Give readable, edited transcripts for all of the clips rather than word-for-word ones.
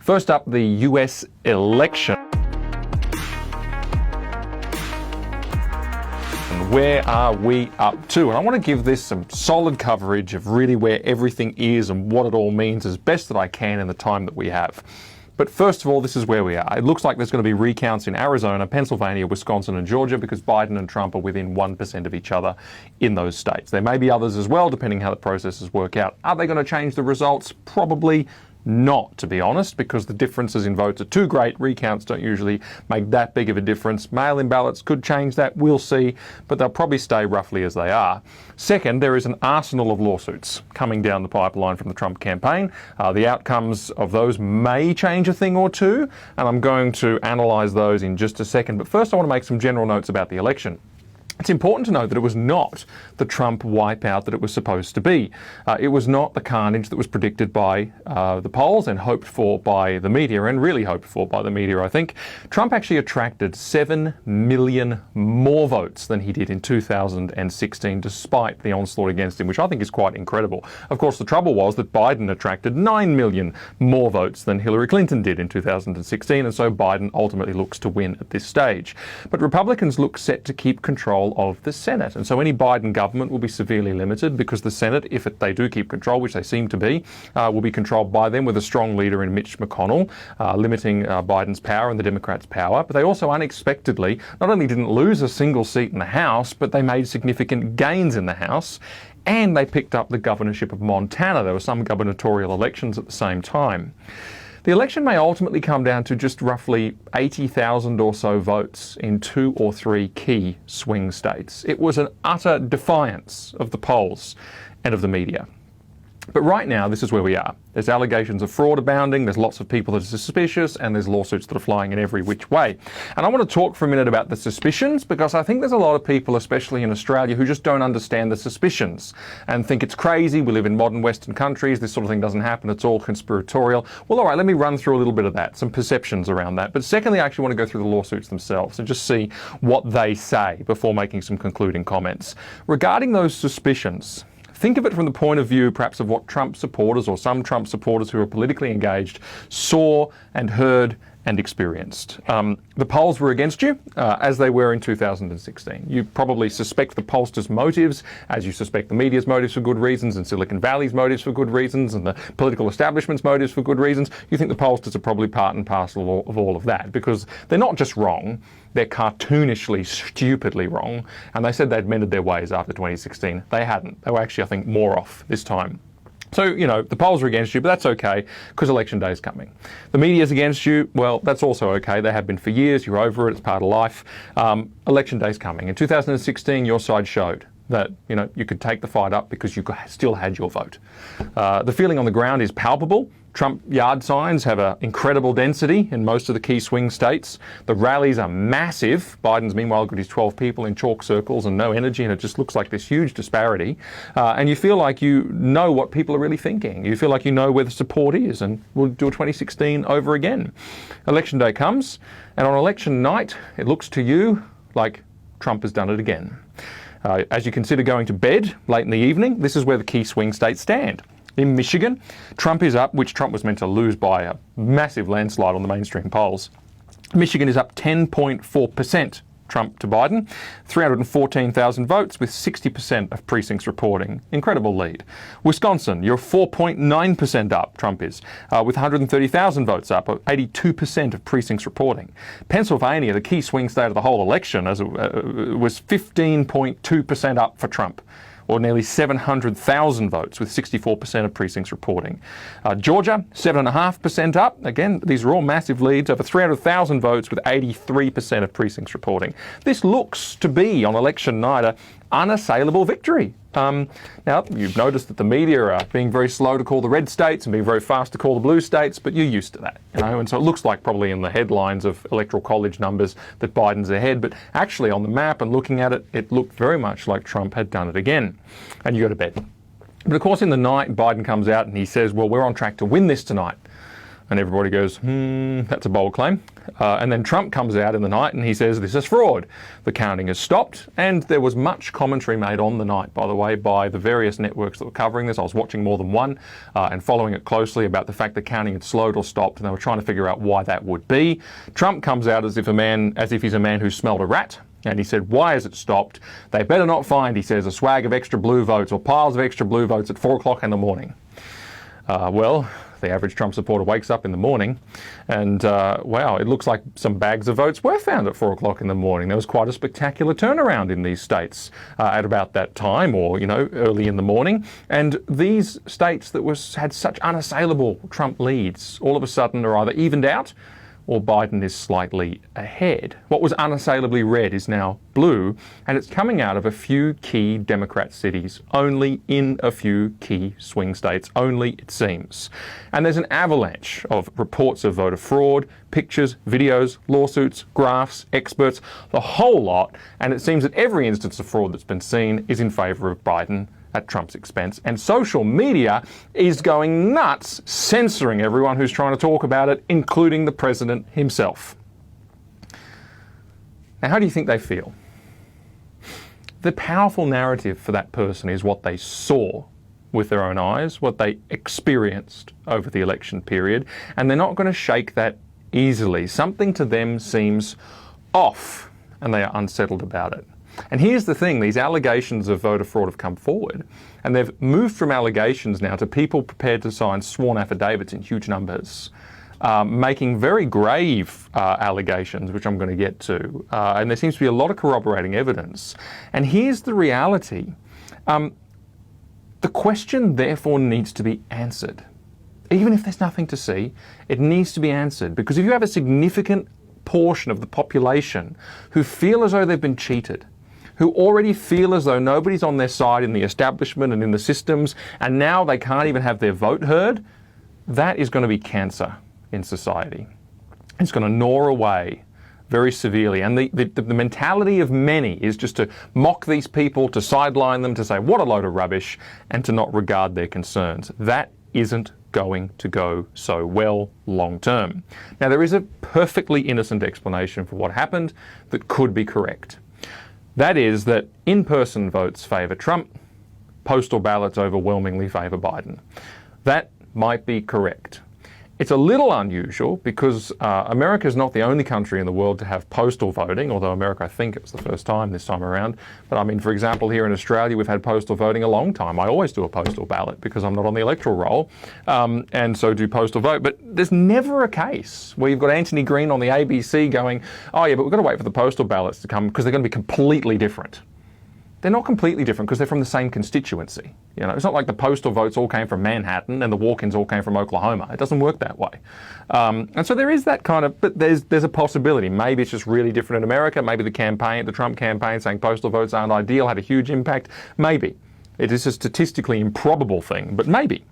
First up, the US election. Where are we up to? And I want to give this some solid coverage of really where everything is and what it all means as best that I can in the time that we have. But first of all, this is where we are. It looks like there's going to be recounts in Arizona, Pennsylvania, Wisconsin and Georgia because Biden and Trump are within 1% of each other in those states. There may be others as well, depending how the processes work out. Are they going to change the results? Probably not, to be honest, because the differences in votes are too great. Recounts don't usually make that big of a difference. Mail-in ballots could change that, we'll see, but they'll probably stay roughly as they are. Second, there is an arsenal of lawsuits coming down the pipeline from the Trump campaign. The outcomes of those may change a thing or two, and I'm going to analyse those in just a second. But first I want to make some general notes about the election. It's important to note that it was not the Trump wipeout that it was supposed to be. It was not the carnage that was predicted by the polls and hoped for by the media, and really hoped for by the media, I think. Trump actually attracted 7 million more votes than he did in 2016, despite the onslaught against him, which I think is quite incredible. Of course, the trouble was that Biden attracted 9 million more votes than Hillary Clinton did in 2016, and so Biden ultimately looks to win at this stage. But Republicans look set to keep control of the Senate, and so any Biden government will be severely limited because the Senate, if they do keep control, which they seem to be, will be controlled by them with a strong leader in Mitch McConnell, limiting Biden's power and the Democrats' power. But they also unexpectedly not only didn't lose a single seat in the House, but they made significant gains in the House, and they picked up the governorship of Montana. There were some gubernatorial elections at the same time. The election may ultimately come down to just roughly 80,000 or so votes in 2 or 3 key swing states. It was an utter defiance of the polls and of the media. But right now, this is where we are. There's allegations of fraud abounding, there's lots of people that are suspicious, and there's lawsuits that are flying in every which way. And I want to talk for a minute about the suspicions, because I think there's a lot of people, especially in Australia, who just don't understand the suspicions and think it's crazy. We live in modern Western countries, this sort of thing doesn't happen, it's all conspiratorial. Well, all right, let me run through a little bit of that, some perceptions around that. But secondly, I actually want to go through the lawsuits themselves and just see what they say before making some concluding comments. Regarding those suspicions, think of it from the point of view, perhaps, of what Trump supporters or some Trump supporters who are politically engaged saw and heard and experienced. The polls were against you, as they were in 2016. You probably suspect the pollsters' motives, as you suspect the media's motives for good reasons, and Silicon Valley's motives for good reasons, and the political establishment's motives for good reasons. You think the pollsters are probably part and parcel of all of that, because they're not just wrong, they're cartoonishly, stupidly wrong, and they said they'd mended their ways after 2016. They hadn't. They were actually, I think, more off this time. So, you know, the polls are against you, but that's okay, because election day is coming. The media's against you, well, that's also okay. They have been for years. You're over it. It's part of life. Election day's coming. In 2016, your side showed that, you know, you could take the fight up because you still had your vote. The feeling on the ground is palpable. Trump yard signs have an incredible density in most of the key swing states. The rallies are massive. Biden's meanwhile got his 12 people in chalk circles and no energy, and it just looks like this huge disparity. And you feel like you know what people are really thinking. You feel like you know where the support is, and we'll do a 2016 over again. Election day comes, and on election night, it looks to you like Trump has done it again. As you consider going to bed late in the evening, this is where the key swing states stand. In Michigan, Trump is up, which Trump was meant to lose by a massive landslide on the mainstream polls. Michigan is up 10.4%. Trump to Biden, 314,000 votes with 60% of precincts reporting. Incredible lead. Wisconsin, you're 4.9% up, Trump is, with 130,000 votes up, 82% of precincts reporting. Pennsylvania, the key swing state of the whole election, was 15.2% up for Trump, or nearly 700,000 votes with 64% of precincts reporting. Georgia, 7.5% up. Again, these are all massive leads, over 300,000 votes with 83% of precincts reporting. This looks to be, on election night, an unassailable victory. Now, you've noticed that the media are being very slow to call the red states and being very fast to call the blue states, but you're used to that, you know, and so it looks like probably in the headlines of Electoral College numbers that Biden's ahead, but actually on the map and looking at it, it looked very much like Trump had done it again. And you go to bed. But of course in the night, Biden comes out and he says, well, we're on track to win this tonight. And everybody goes, that's a bold claim. And then Trump comes out in the night and he says, this is fraud. The counting has stopped. And there was much commentary made on the night, by the way, by the various networks that were covering this. I was watching more than one and following it closely about the fact that counting had slowed or stopped, and they were trying to figure out why that would be. Trump comes out as if he's a man who smelled a rat. And he said, why has it stopped? They better not find, he says, a swag of extra blue votes or piles of extra blue votes at 4 o'clock in the morning. Well, the average Trump supporter wakes up in the morning and, wow, it looks like some bags of votes were found at 4 o'clock in the morning. There was quite a spectacular turnaround in these states at about that time, or, early in the morning. And these states that had such unassailable Trump leads all of a sudden are either evened out or Biden is slightly ahead. What was unassailably red is now blue, and it's coming out of a few key Democrat cities, only in a few key swing states, only it seems. And there's an avalanche of reports of voter fraud, pictures, videos, lawsuits, graphs, experts, the whole lot, and it seems that every instance of fraud that's been seen is in favour of Biden at Trump's expense. And social media is going nuts, censoring everyone who's trying to talk about it, including the president himself. Now, how do you think they feel? The powerful narrative for that person is what they saw with their own eyes, what they experienced over the election period, and they're not going to shake that easily. Something to them seems off, and they are unsettled about it. And here's the thing, these allegations of voter fraud have come forward, and they've moved from allegations now to people prepared to sign sworn affidavits in huge numbers, making very grave allegations, which I'm going to get to. And there seems to be a lot of corroborating evidence. And here's the reality. The question, therefore, needs to be answered. Even if there's nothing to see, it needs to be answered. Because if you have a significant portion of the population who feel as though they've been cheated, who already feel as though nobody's on their side in the establishment and in the systems, and now they can't even have their vote heard, that is going to be cancer in society. It's going to gnaw away very severely. And the mentality of many is just to mock these people, to sideline them, to say, what a load of rubbish, and to not regard their concerns. That isn't going to go so well long term. Now, there is a perfectly innocent explanation for what happened that could be correct. That is that in-person votes favour Trump, postal ballots overwhelmingly favour Biden. That might be correct. It's a little unusual because America is not the only country in the world to have postal voting, although America, I think it was the first time this time around. But I mean, for example, here in Australia, we've had postal voting a long time. I always do a postal ballot because I'm not on the electoral roll, and so do postal vote. But there's never a case where you've got Anthony Green on the ABC going, oh yeah, but we've got to wait for the postal ballots to come because they're going to be completely different. They're not completely different because they're from the same constituency. It's not like the postal votes all came from Manhattan and the walk-ins all came from Oklahoma. It doesn't work that way. And so there is that kind of, but there's a possibility. Maybe it's just really different in America. Maybe the Trump campaign saying postal votes aren't ideal had a huge impact. Maybe. It is a statistically improbable thing, but maybe.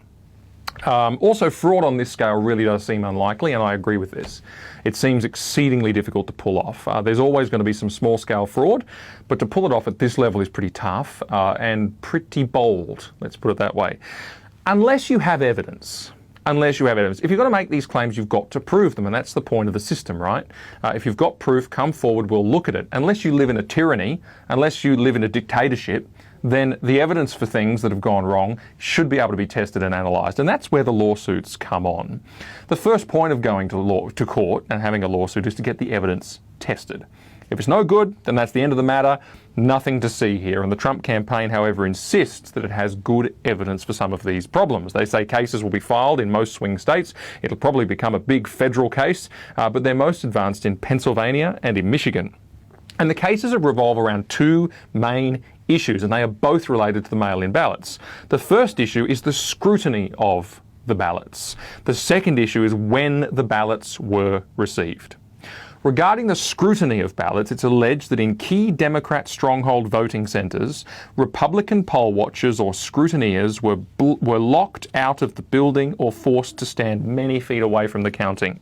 Also, fraud on this scale really does seem unlikely, and I agree with this. It seems exceedingly difficult to pull off. There's always going to be some small-scale fraud, but to pull it off at this level is pretty tough and pretty bold, let's put it that way. Unless you have evidence. If you're going to make these claims, you've got to prove them, and that's the point of the system, right? If you've got proof, come forward, we'll look at it. Unless you live in a tyranny, unless you live in a dictatorship, then the evidence for things that have gone wrong should be able to be tested and analysed. And that's where the lawsuits come on. The first point of going to court and having a lawsuit is to get the evidence tested. If it's no good, then that's the end of the matter. Nothing to see here. And the Trump campaign, however, insists that it has good evidence for some of these problems. They say cases will be filed in most swing states. It'll probably become a big federal case, but they're most advanced in Pennsylvania and in Michigan. And the cases revolve around two main issues, and they are both related to the mail-in ballots. The first issue is the scrutiny of the ballots. The second issue is when the ballots were received. Regarding the scrutiny of ballots, it's alleged that in key Democrat stronghold voting centres, Republican poll watchers or scrutineers were locked out of the building or forced to stand many feet away from the counting.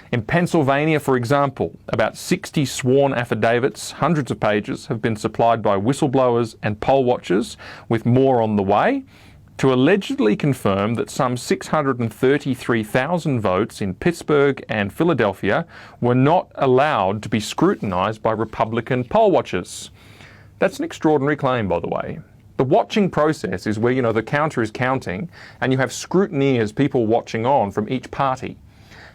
In Pennsylvania, for example, about 60 sworn affidavits, hundreds of pages, have been supplied by whistleblowers and poll watchers, with more on the way. to allegedly confirm that some 633,000 votes in Pittsburgh and Philadelphia were not allowed to be scrutinised by Republican poll watchers. That's an extraordinary claim, by the way. The watching process is where, the counter is counting and you have scrutineers, people watching on from each party.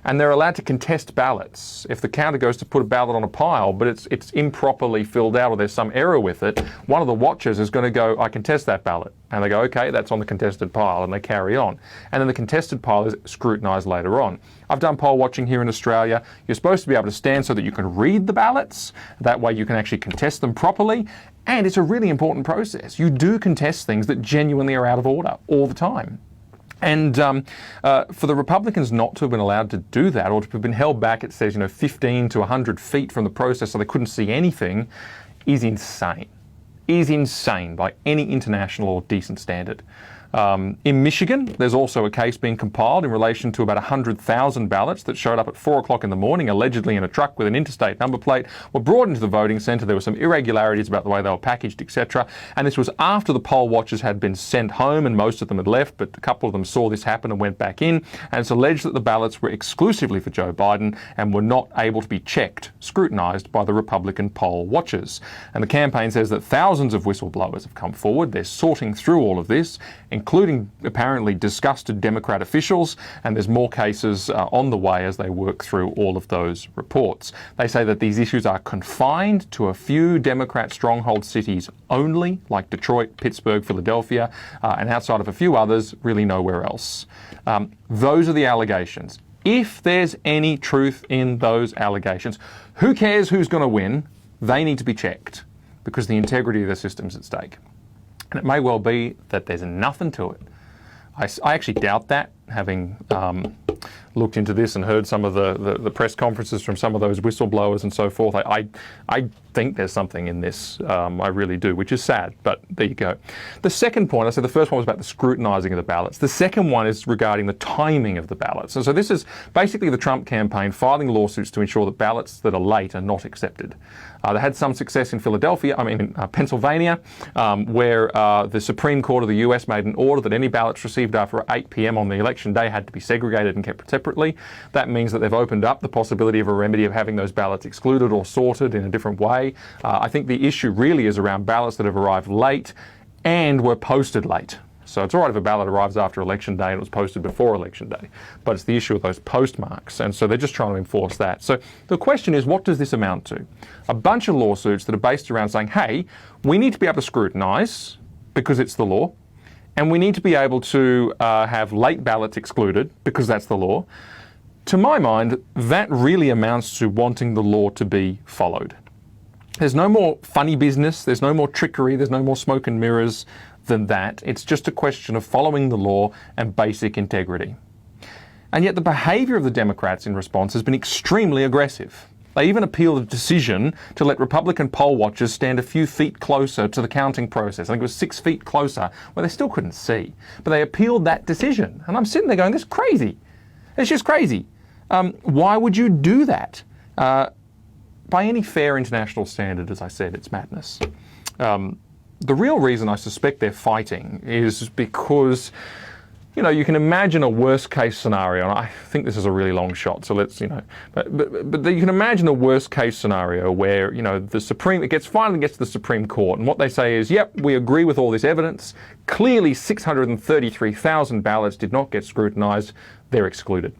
And they're allowed to contest ballots. If the counter goes to put a ballot on a pile, but it's improperly filled out or there's some error with it, one of the watchers is going to go, I contest that ballot. And they go, okay, that's on the contested pile, and they carry on. And then the contested pile is scrutinised later on. I've done poll watching here in Australia. You're supposed to be able to stand so that you can read the ballots. That way you can actually contest them properly. And it's a really important process. You do contest things that genuinely are out of order all the time. And for the Republicans not to have been allowed to do that, or to have been held back, it says, 15 to 100 feet from the process so they couldn't see anything, is insane. Is insane by any international or decent standard. In Michigan, there's also a case being compiled in relation to about 100,000 ballots that showed up at 4 o'clock in the morning, allegedly in a truck with an interstate number plate, were brought into the voting centre. There were some irregularities about the way they were packaged, etc. And this was after the poll watchers had been sent home, and most of them had left, but a couple of them saw this happen and went back in. And it's alleged that the ballots were exclusively for Joe Biden and were not able to be checked, scrutinised by the Republican poll watchers. And the campaign says that thousands of whistleblowers have come forward. They're sorting through all of this, including apparently disgusted Democrat officials, and there's more cases on the way as they work through all of those reports. They say that these issues are confined to a few Democrat stronghold cities only, like Detroit, Pittsburgh, Philadelphia, and outside of a few others, really nowhere else. Those are the allegations. If there's any truth in those allegations, who cares who's going to win? They need to be checked, because the integrity of the system's at stake. And it may well be that there's nothing to it. I actually doubt that, having looked into this and heard some of the press conferences from some of those whistleblowers and so forth. I think there's something in this. I really do, which is sad, but there you go. The second point, I said the first one was about the scrutinising of the ballots. The second one is regarding the timing of the ballots. And so this is basically the Trump campaign filing lawsuits to ensure that ballots that are late are not accepted. They had some success in Pennsylvania, where the Supreme Court of the US made an order that any ballots received after 8 p.m. on the election day had to be segregated and kept separately. That means that they've opened up the possibility of a remedy of having those ballots excluded or sorted in a different way. I think the issue really is around ballots that have arrived late and were posted late. So it's all right if a ballot arrives after Election Day and it was posted before Election Day, but it's the issue of those postmarks, and so they're just trying to enforce that. So the question is, what does this amount to? A bunch of lawsuits that are based around saying, hey, we need to be able to scrutinise because it's the law, and we need to be able to have late ballots excluded because that's the law. To my mind, that really amounts to wanting the law to be followed. There's no more funny business, there's no more trickery, there's no more smoke and mirrors than that. It's just a question of following the law and basic integrity. And yet the behaviour of the Democrats in response has been extremely aggressive. They even appealed a decision to let Republican poll watchers stand a few feet closer to the counting process. I think it was 6 feet closer, where they still couldn't see. But they appealed that decision. And I'm sitting there going, this is crazy. It's just crazy. Why would you do that? By any fair international standard, as I said, it's madness. The real reason I suspect they're fighting is because, you can imagine a worst case scenario, and I think this is a really long shot, so let's, but you can imagine a worst case scenario where, it finally gets to the Supreme Court, and what they say is, yep, we agree with all this evidence, clearly 633,000 ballots did not get scrutinised, they're excluded.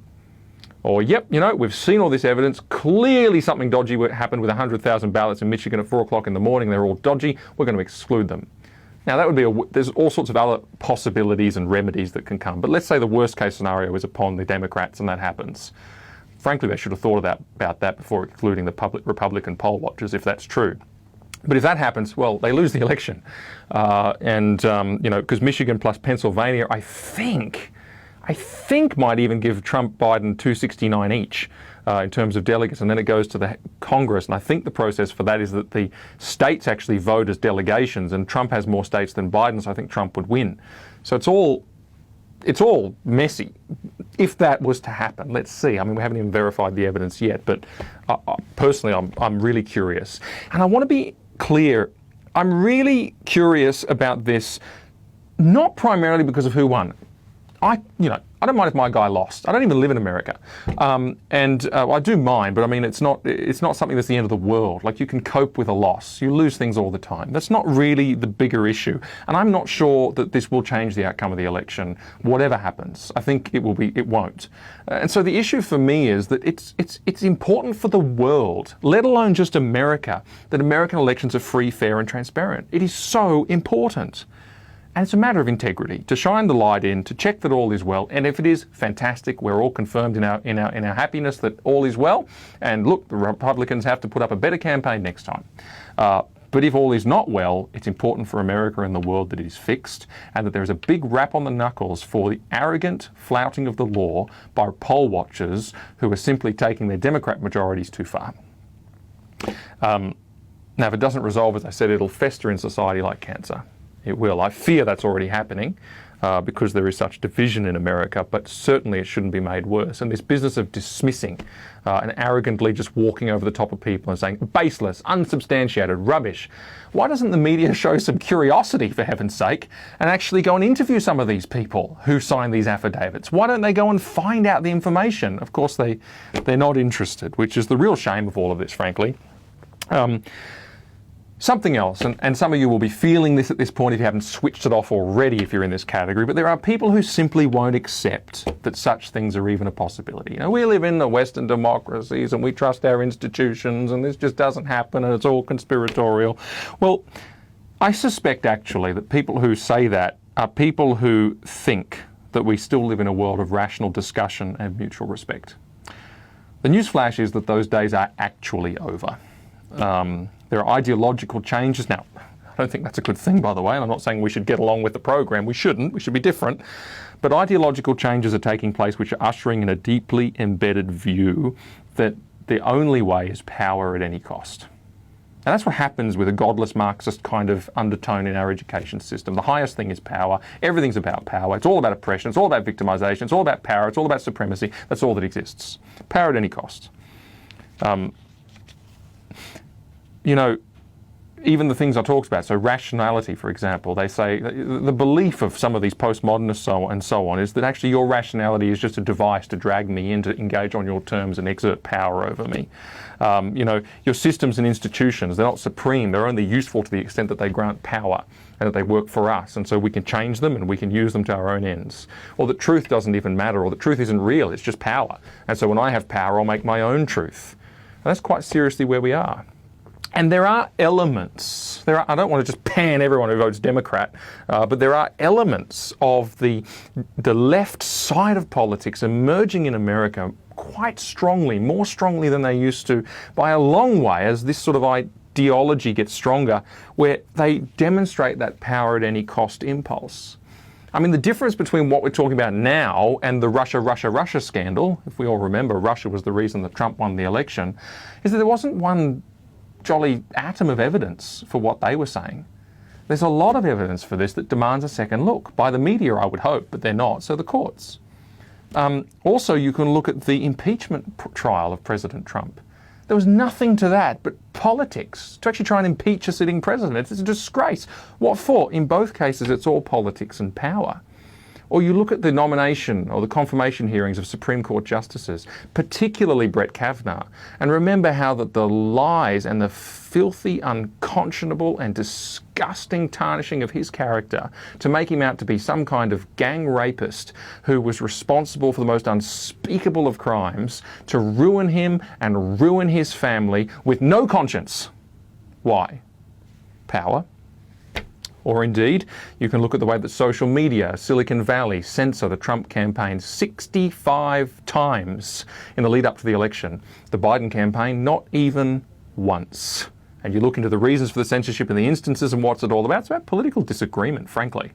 Or, yep, we've seen all this evidence. Clearly something dodgy happened with 100,000 ballots in Michigan at 4 o'clock in the morning. They're all dodgy. We're going to exclude them. Now, that would be there's all sorts of other possibilities and remedies that can come. But let's say the worst case scenario is upon the Democrats and that happens. Frankly, they should have thought about that before excluding the Republican poll watchers, if that's true. But if that happens, well, they lose the election. Because Michigan plus Pennsylvania, I think might even give Trump Biden 269 each in terms of delegates, and then it goes to the Congress. And I think the process for that is that the states actually vote as delegations, and Trump has more states than Biden, so I think Trump would win. So it's all messy. If that was to happen, let's see. I mean, we haven't even verified the evidence yet, but personally, I'm really curious. And I want to be clear, I'm really curious about this Not primarily because of who won. I don't mind if my guy lost. I don't even live in America, I do mind, but I mean, it's not something that's the end of the world. Like, you can cope with a loss. You lose things all the time. That's not really the bigger issue, and I'm not sure that this will change the outcome of the election. Whatever happens, I think it won't. And so the issue for me is that it's important for the world, let alone just America, that American elections are free, fair, and transparent. It is so important. And it's a matter of integrity, to shine the light in, to check that all is well. And if it is, fantastic. We're all confirmed in our happiness that all is well. And look, the Republicans have to put up a better campaign next time. But if all is not well, it's important for America and the world that it is fixed, and that there is a big rap on the knuckles for the arrogant flouting of the law by poll watchers who are simply taking their Democrat majorities too far. Now, if it doesn't resolve, as I said, it'll fester in society like cancer. It will. I fear that's already happening because there is such division in America, but certainly it shouldn't be made worse. And this business of dismissing and arrogantly just walking over the top of people and saying baseless, unsubstantiated, rubbish. Why doesn't the media show some curiosity, for heaven's sake, and actually go and interview some of these people who signed these affidavits? Why don't they go and find out the information? Of course, they're not interested, which is the real shame of all of this, frankly. Something else, and some of you will be feeling this at this point if you haven't switched it off already if you're in this category, but there are people who simply won't accept that such things are even a possibility. We live in the Western democracies and we trust our institutions and this just doesn't happen and it's all conspiratorial. Well, I suspect actually that people who say that are people who think that we still live in a world of rational discussion and mutual respect. The newsflash is that those days are actually over. There are ideological changes. Now, I don't think that's a good thing, by the way, and I'm not saying we should get along with the program. We shouldn't. We should be different. But ideological changes are taking place which are ushering in a deeply embedded view that the only way is power at any cost. And that's what happens with a godless Marxist kind of undertone in our education system. The highest thing is power. Everything's about power. It's all about oppression. It's all about victimization. It's all about power. It's all about supremacy. That's all that exists. Power at any cost. Even the things I talked about, so rationality, for example, they say the belief of some of these postmodernists and so on is that actually your rationality is just a device to drag me in to engage on your terms and exert power over me. Your systems and institutions, they're not supreme, they're only useful to the extent that they grant power and that they work for us, and so we can change them and we can use them to our own ends. Or that truth doesn't even matter, or that truth isn't real, it's just power. And so when I have power, I'll make my own truth. And that's quite seriously where we are. And there are elements, I don't want to just pan everyone who votes Democrat, but there are elements of the left side of politics emerging in America quite strongly, more strongly than they used to by a long way as this sort of ideology gets stronger, where they demonstrate that power at any cost impulse. I mean, the difference between what we're talking about now and the Russia scandal, if we all remember, Russia was the reason that Trump won the election, is that there wasn't one jolly atom of evidence for what they were saying. There's a lot of evidence for this that demands a second look, by the media, I would hope, but they're not, so the courts. Also, you can look at the impeachment trial of President Trump. There was nothing to that but politics, to actually try and impeach a sitting president. It's a disgrace. What for? In both cases, it's all politics and power. Or you look at the nomination or the confirmation hearings of Supreme Court justices, particularly Brett Kavanaugh, and remember how that the lies and the filthy, unconscionable and disgusting tarnishing of his character to make him out to be some kind of gang rapist who was responsible for the most unspeakable of crimes, to ruin him and ruin his family with no conscience. Why? Power. Or indeed, you can look at the way that social media, Silicon Valley, censor the Trump campaign 65 times in the lead up to the election. The Biden campaign, not even once. And you look into the reasons for the censorship and the instances and what's it all about. It's about political disagreement, frankly.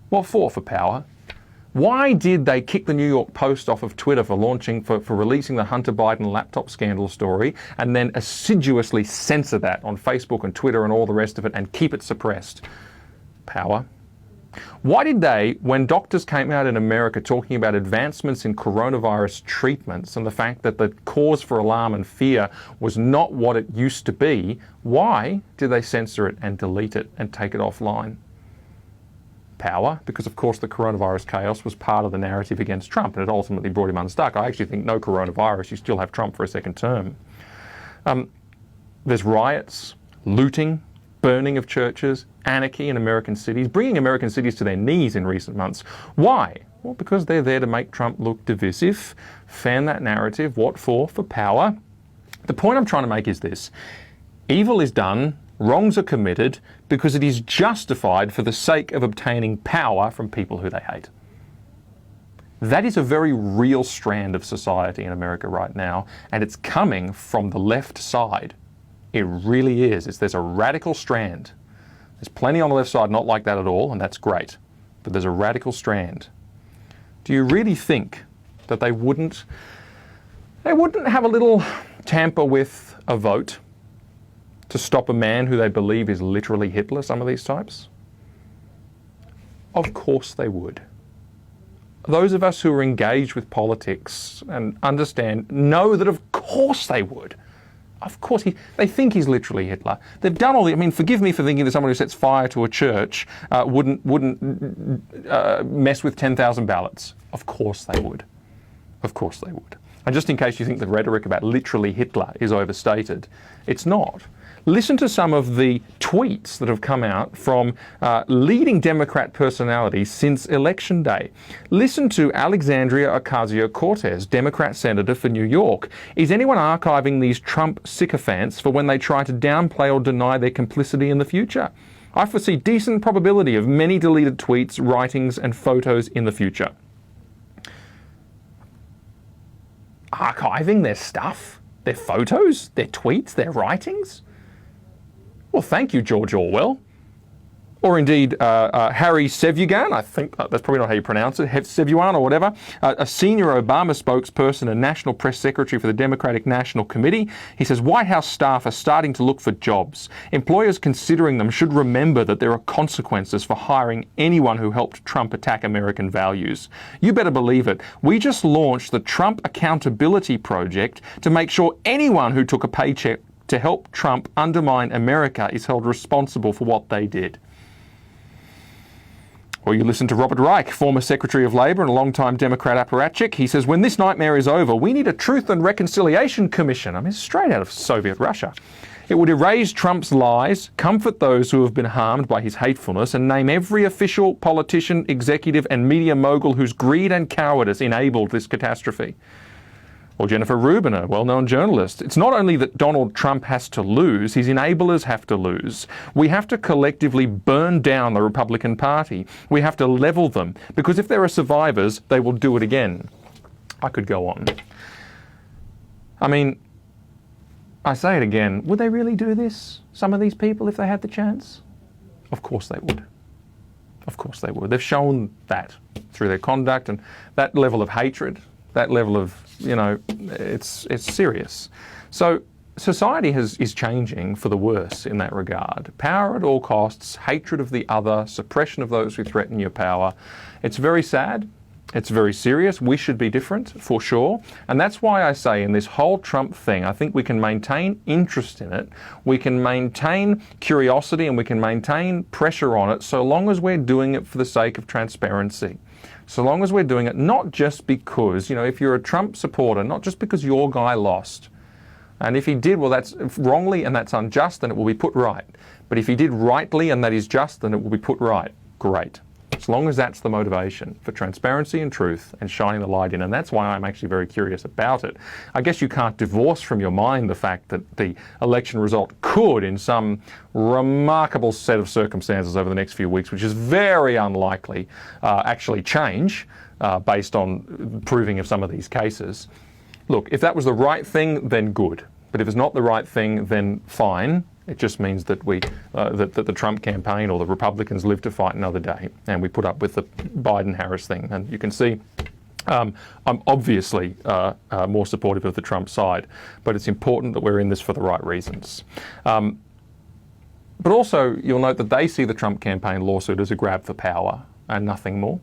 What for? For power. Why did they kick the New York Post off of Twitter for releasing the Hunter Biden laptop scandal story and then assiduously censor that on Facebook and Twitter and all the rest of it and keep it suppressed? Power. Why did they, when doctors came out in America talking about advancements in coronavirus treatments and the fact that the cause for alarm and fear was not what it used to be, why did they censor it and delete it and take it offline? power, because of course the coronavirus chaos was part of the narrative against Trump, and it ultimately brought him unstuck. I actually think no coronavirus, you still have Trump for a second term. There's riots, looting, burning of churches, anarchy in American cities, bringing American cities to their knees in recent months. Why? Well, because they're there to make Trump look divisive, fan that narrative. What for? For power. The point I'm trying to make is this: evil is done, wrongs are committed, because it is justified for the sake of obtaining power from people who they hate. That is a very real strand of society in America right now, and it's coming from the left side. It really is. There's a radical strand. There's plenty on the left side not like that at all, and that's great. But there's a radical strand. Do you really think that they wouldn't have a little tamper with a vote to stop a man who they believe is literally Hitler, some of these types? Of course they would. Those of us who are engaged with politics and understand know that of course they would. Of course, they think he's literally Hitler. They've done all the... I mean, forgive me for thinking that someone who sets fire to a church wouldn't mess with 10,000 ballots. Of course they would. Of course they would. And just in case you think the rhetoric about literally Hitler is overstated, it's not. Listen to some of the tweets that have come out from leading Democrat personalities since Election Day. Listen to Alexandria Ocasio-Cortez, Democrat senator for New York. Is anyone archiving these Trump sycophants for when they try to downplay or deny their complicity in the future? I foresee decent probability of many deleted tweets, writings, and photos in the future. Archiving their stuff? Their photos? Their tweets? Their writings? Well, thank you, George Orwell. Or indeed, Harry Sevugan, I think that's probably not how you pronounce it, Sevuan or whatever, a senior Obama spokesperson and national press secretary for the Democratic National Committee. He says White House staff are starting to look for jobs. Employers considering them should remember that there are consequences for hiring anyone who helped Trump attack American values. You better believe it. We just launched the Trump Accountability Project to make sure anyone who took a paycheck to help Trump undermine America is held responsible for what they did. Or you listen to Robert Reich, former Secretary of Labor and a longtime Democrat apparatchik. He says, when this nightmare is over, we need a Truth and Reconciliation Commission. I mean, straight out of Soviet Russia. It would erase Trump's lies, comfort those who have been harmed by his hatefulness, and name every official, politician, executive, and media mogul whose greed and cowardice enabled this catastrophe. Or Jennifer Rubin, a well-known journalist. It's not only that Donald Trump has to lose, his enablers have to lose. We have to collectively burn down the Republican Party. We have to level them, because if there are survivors, they will do it again. I could go on. I mean, I say it again, would they really do this, some of these people, if they had the chance? Of course they would. Of course they would. They've shown that through their conduct, and that level of hatred, that level of, it's serious. So society is changing for the worse in that regard. Power at all costs, hatred of the other, suppression of those who threaten your power. It's very sad. It's very serious. We should be different, for sure. And that's why I say in this whole Trump thing, I think we can maintain interest in it, we can maintain curiosity, and we can maintain pressure on it so long as we're doing it for the sake of transparency. So long as we're doing it not just because, if you're a Trump supporter, not just because your guy lost. And if he did, well, that's wrongly and that's unjust, then it will be put right. But if he did rightly and that is just, then it will be put right. Great. As long as that's the motivation for transparency and truth and shining the light in. And that's why I'm actually very curious about it. I guess you can't divorce from your mind the fact that the election result could, in some remarkable set of circumstances over the next few weeks, which is very unlikely, actually change based on proving of some of these cases. Look, if that was the right thing, then good. But if it's not the right thing, then fine. It just means that that the Trump campaign or the Republicans live to fight another day, and we put up with the Biden-Harris thing. And you can see I'm obviously more supportive of the Trump side, but it's important that we're in this for the right reasons. But also, you'll note that they see the Trump campaign lawsuit as a grab for power and nothing more.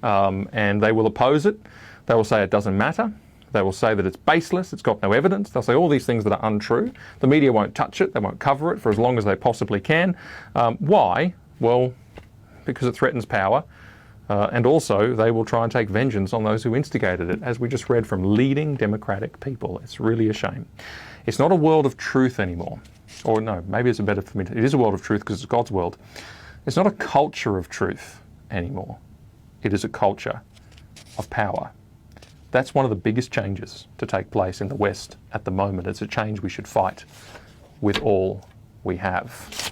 And they will oppose it. They will say it doesn't matter. They will say that it's baseless, it's got no evidence. They'll say all these things that are untrue. The media won't touch it, they won't cover it for as long as they possibly can. Why? Well, because it threatens power. And also, they will try and take vengeance on those who instigated it, as we just read from leading democratic people. It's really a shame. It's not a world of truth anymore. Or no, maybe it's better for me. It is a world of truth because it's God's world. It's not a culture of truth anymore. It is a culture of power. That's one of the biggest changes to take place in the West at the moment. It's a change we should fight with all we have.